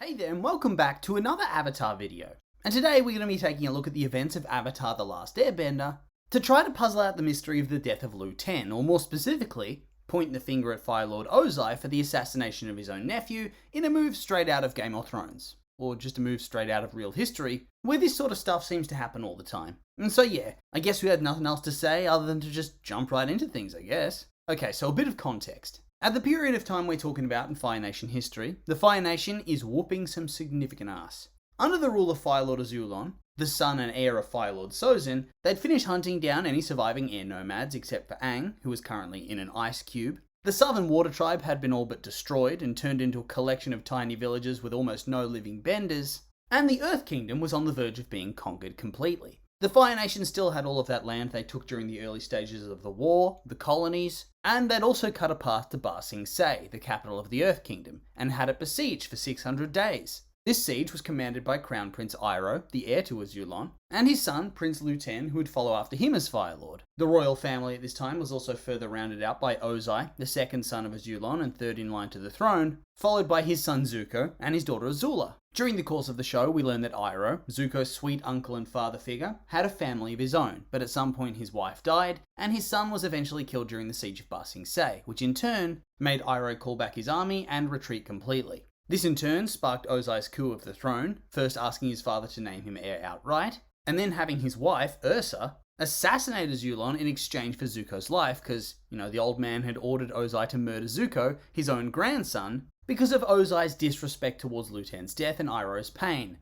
Hey there and welcome back to another Avatar video. And today we're going to be taking a look at the events of Avatar The Last Airbender to try to puzzle out the mystery of the death of Lu Ten, or more specifically, pointing the finger at Fire Lord Ozai for the assassination of his own nephew in a move straight out of Game of Thrones. Or just a move straight out of real history, where this sort of stuff seems to happen all the time. And so yeah, I guess we had nothing else to say other than to just jump right into things, I guess. Okay, so a bit of context. At the period of time we're talking about in Fire Nation history, the Fire Nation is whooping some significant ass. Under the rule of Fire Lord Azulon, the son and heir of Fire Lord Sozin, they'd finished hunting down any surviving air nomads except for Aang, who was currently in an ice cube. The Southern Water Tribe had been all but destroyed and turned into a collection of tiny villages with almost no living benders, and the Earth Kingdom was on the verge of being conquered completely. The Fire Nation still had all of that land they took during the early stages of the war, the colonies, and they'd also cut a path to Ba Sing Se, the capital of the Earth Kingdom, and had it besieged for 600 days. This siege was commanded by Crown Prince Iroh, the heir to Azulon, and his son, Prince Lu Ten, who would follow after him as Fire Lord. The royal family at this time was also further rounded out by Ozai, the second son of Azulon and third in line to the throne, followed by his son Zuko and his daughter Azula. During the course of the show, we learn that Iroh, Zuko's sweet uncle and father figure, had a family of his own, but at some point his wife died, and his son was eventually killed during the siege of Ba Sing Se, which in turn made Iroh call back his army and retreat completely. This in turn sparked Ozai's coup of the throne, first asking his father to name him heir outright, and then having his wife, Ursa, assassinate Azulon in exchange for Zuko's life, because, the old man had ordered Ozai to murder Zuko, his own grandson, because of Ozai's disrespect towards Lu Ten's death and Iroh's pain.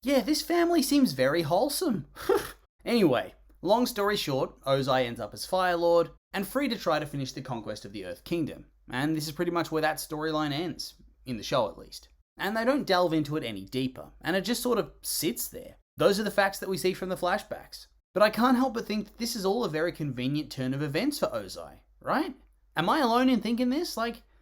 Yeah, this family seems very wholesome. Anyway, long story short, Ozai ends up as Fire Lord, and free to try to finish the conquest of the Earth Kingdom. And this is pretty much where that storyline ends, in the show at least. And they don't delve into it any deeper, and it just sort of sits there. Those are the facts that we see from the flashbacks. But I can't help but think that this is all a very convenient turn of events for Ozai, right? Am I alone in thinking this?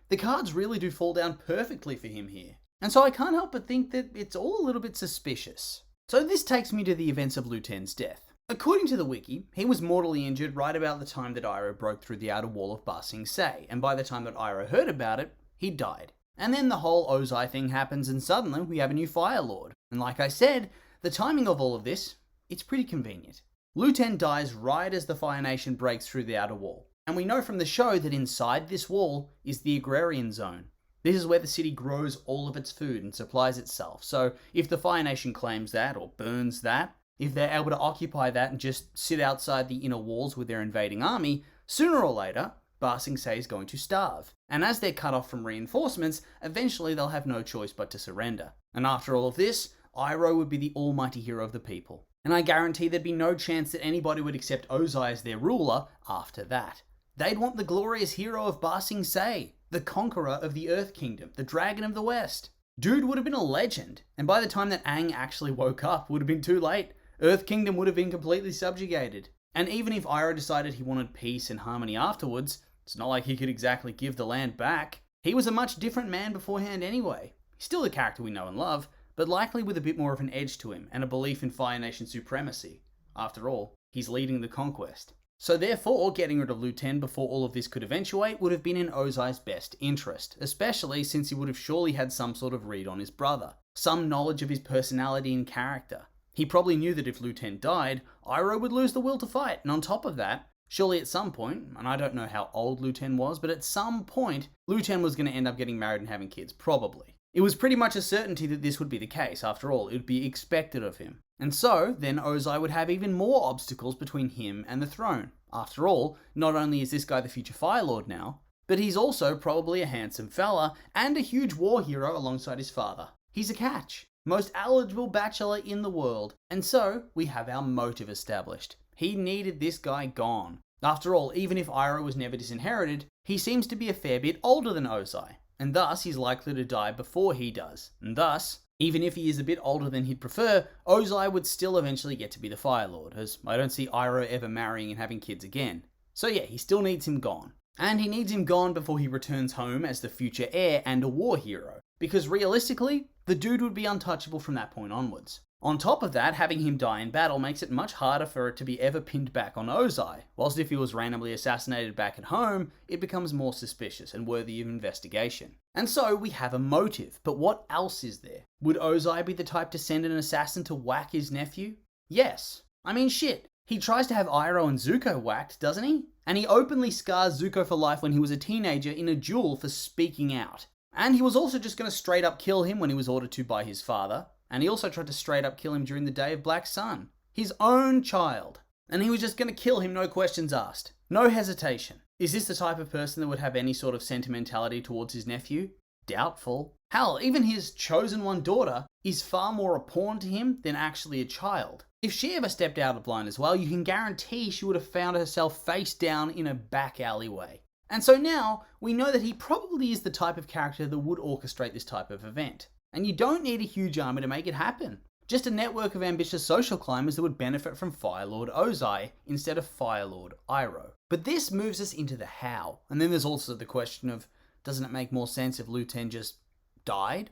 The cards really do fall down perfectly for him here. And so I can't help but think that it's all a little bit suspicious. So this takes me to the events of Lu Ten's death. According to the wiki, he was mortally injured right about the time that Iroh broke through the outer wall of Ba Sing Se, and by the time that Iroh heard about it, he died. And then the whole Ozai thing happens and suddenly we have a new Fire Lord. And like I said, the timing of all of this, it's pretty convenient. Lu Ten dies right as the Fire Nation breaks through the outer wall. And we know from the show that inside this wall is the agrarian zone. This is where the city grows all of its food and supplies itself. So if the Fire Nation claims that or burns that, if they're able to occupy that and just sit outside the inner walls with their invading army, sooner or later, Ba Sing Se is going to starve. And as they're cut off from reinforcements, eventually they'll have no choice but to surrender. And after all of this, Iroh would be the almighty hero of the people. And I guarantee there'd be no chance that anybody would accept Ozai as their ruler after that. They'd want the glorious hero of Ba Sing Se, the conqueror of the Earth Kingdom, the Dragon of the West. Dude would have been a legend, and by the time that Aang actually woke up, would have been too late. Earth Kingdom would have been completely subjugated. And even if Iroh decided he wanted peace and harmony afterwards, it's not like he could exactly give the land back. He was a much different man beforehand anyway. He's still the character we know and love, but likely with a bit more of an edge to him and a belief in Fire Nation supremacy. After all, he's leading the conquest. So therefore, getting rid of Lu Ten before all of this could eventuate would have been in Ozai's best interest, especially since he would have surely had some sort of read on his brother, some knowledge of his personality and character. He probably knew that if Lu Ten died, Iroh would lose the will to fight, and on top of that, surely at some point, and I don't know how old Lu Ten was, but at some point, Lu Ten was going to end up getting married and having kids, probably. It was pretty much a certainty that this would be the case, after all, it would be expected of him. And so, then Ozai would have even more obstacles between him and the throne. After all, not only is this guy the future Fire Lord now, but he's also probably a handsome fella, and a huge war hero alongside his father. He's a catch. Most eligible bachelor in the world. And so, we have our motive established. He needed this guy gone. After all, even if Iroh was never disinherited, he seems to be a fair bit older than Ozai, and thus he's likely to die before he does. And thus, even if he is a bit older than he'd prefer, Ozai would still eventually get to be the Fire Lord, as I don't see Iroh ever marrying and having kids again. So yeah, he still needs him gone. And he needs him gone before he returns home as the future heir and a war hero. Because realistically, the dude would be untouchable from that point onwards. On top of that, having him die in battle makes it much harder for it to be ever pinned back on Ozai, whilst if he was randomly assassinated back at home, it becomes more suspicious and worthy of investigation. And so we have a motive, but what else is there? Would Ozai be the type to send an assassin to whack his nephew? Yes. I mean shit, he tries to have Iroh and Zuko whacked, doesn't he? And he openly scars Zuko for life when he was a teenager in a duel for speaking out. And he was also just going to straight up kill him when he was ordered to by his father. And he also tried to straight up kill him during the Day of Black Sun. His own child. And he was just going to kill him, no questions asked. No hesitation. Is this the type of person that would have any sort of sentimentality towards his nephew? Doubtful. Hell, even his chosen one daughter is far more a pawn to him than actually a child. If she ever stepped out of line as well, you can guarantee she would have found herself face down in a back alleyway. And so now, we know that he probably is the type of character that would orchestrate this type of event. And you don't need a huge army to make it happen. Just a network of ambitious social climbers that would benefit from Fire Lord Ozai instead of Fire Lord Iroh. But this moves us into the how. And then there's also the question of, doesn't it make more sense if Lu Ten just died?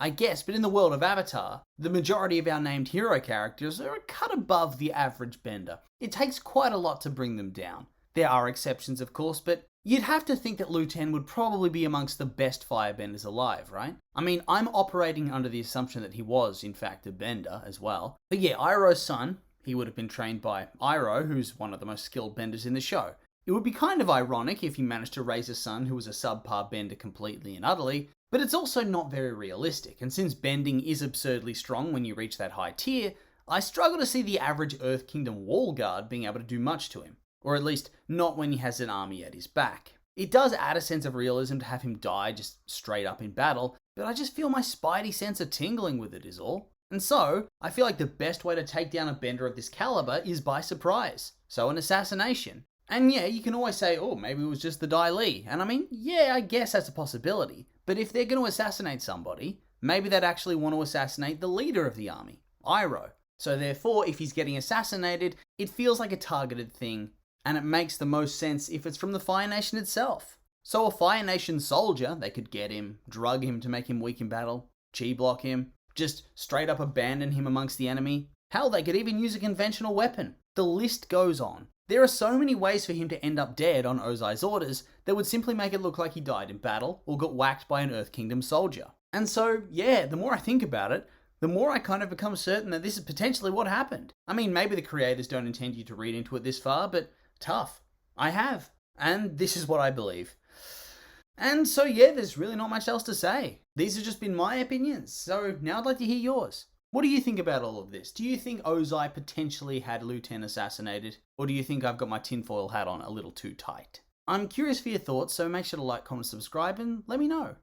I guess, but in the world of Avatar, the majority of our named hero characters are a cut above the average bender. It takes quite a lot to bring them down. There are exceptions, of course, but you'd have to think that Lu Ten would probably be amongst the best firebenders alive, right? I mean, I'm operating under the assumption that he was, in fact, a bender as well. But yeah, Iroh's son, he would have been trained by Iroh, who's one of the most skilled benders in the show. It would be kind of ironic if he managed to raise a son who was a subpar bender completely and utterly, but it's also not very realistic, and since bending is absurdly strong when you reach that high tier, I struggle to see the average Earth Kingdom wall guard being able to do much to him. Or at least, not when he has an army at his back. It does add a sense of realism to have him die just straight up in battle, but I just feel my spidey sense of tingling with it is all. And so, I feel like the best way to take down a bender of this caliber is by surprise. So an assassination. And yeah, you can always say, oh, maybe it was just the Dai Li. And I mean, yeah, I guess that's a possibility. But if they're going to assassinate somebody, maybe they'd actually want to assassinate the leader of the army, Iroh. So therefore, if he's getting assassinated, it feels like a targeted thing. And it makes the most sense if it's from the Fire Nation itself. So a Fire Nation soldier, they could get him, drug him to make him weak in battle, chi block him, just straight up abandon him amongst the enemy. Hell, they could even use a conventional weapon. The list goes on. There are so many ways for him to end up dead on Ozai's orders that would simply make it look like he died in battle or got whacked by an Earth Kingdom soldier. And so, yeah, the more I think about it, the more I kind of become certain that this is potentially what happened. I mean, maybe the creators don't intend you to read into it this far, but tough. I have. And this is what I believe. And so yeah, there's really not much else to say. These have just been my opinions, so now I'd like to hear yours. What do you think about all of this? Do you think Ozai potentially had Lu Ten assassinated? Or do you think I've got my tinfoil hat on a little too tight? I'm curious for your thoughts, so make sure to like, comment, subscribe, and let me know.